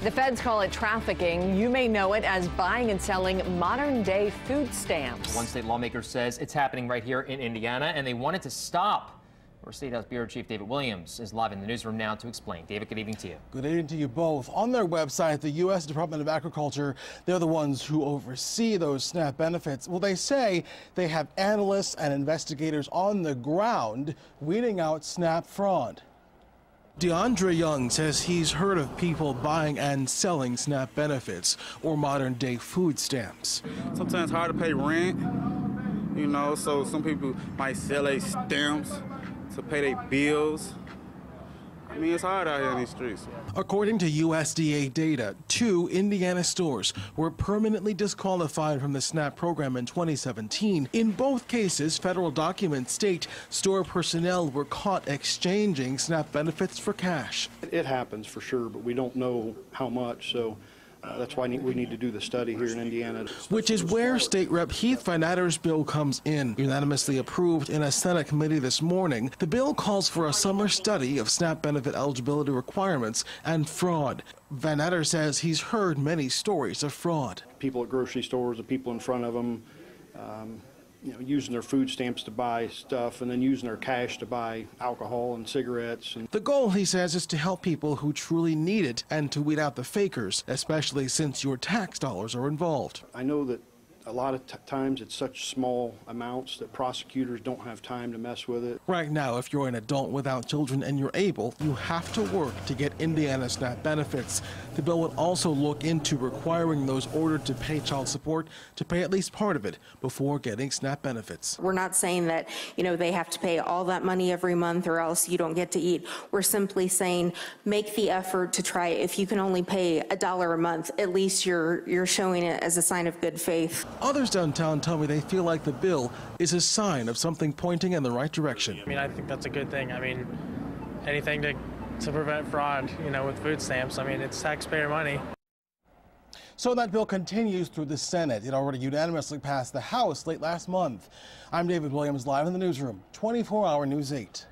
The feds call it trafficking. You may know it as buying and selling modern-day food stamps. One state lawmaker says it's happening right here in Indiana, and they want it to stop. Our State House Bureau Chief David Williams is live in the newsroom now to explain. David, good evening to you. Good evening to you both. On their website, the U.S. Department of Agriculture, they're the ones who oversee those SNAP benefits. Well, they say they have analysts and investigators on the ground weeding out SNAP fraud. DeAndre Young says he's heard of people buying and selling SNAP benefits or modern-day food stamps. Sometimes it's hard to pay rent, you know, so some people might sell their stamps to pay their bills. I mean, it's hard out here in these streets. According to USDA data, 2 Indiana stores were permanently disqualified from the SNAP program in 2017. In both cases, federal documents state store personnel were caught exchanging SNAP benefits for cash. It happens for sure, but we don't know how much, so that's why we need to do the study here in Indiana. Which is where State Rep Heath Van Adder's bill comes in. Unanimously approved in a Senate committee this morning, the bill calls for a summer study of SNAP benefit eligibility requirements and fraud. Van Adder says he's heard many stories of fraud. People at grocery stores, the people in front of them, you know, using their food stamps to buy stuff and then using their cash to buy alcohol and cigarettes. The goal, he says, is to help people who truly need it and to weed out the fakers, especially since your tax dollars are involved. I know that a lot of times it's such small amounts that prosecutors don't have time to mess with it. Right now, if you're an adult without children and you're able, you have to work to get Indiana SNAP benefits. The bill would also look into requiring those ordered to pay child support to pay at least part of it before getting SNAP benefits. We're not saying that, you know, they have to pay all that money every month or else you don't get to eat. We're simply saying make the effort to try. If you can only pay $1 a month, at least you're showing it as a sign of good faith. Others downtown tell me they feel like the bill is a sign of something pointing in the right direction. I mean, I think that's a good thing. I mean, anything to prevent fraud, you know, with food stamps. I mean, it's taxpayer money. So that bill continues through the Senate. It already unanimously passed the House late last month. I'm David Williams, live in the newsroom, 24-hour News 8.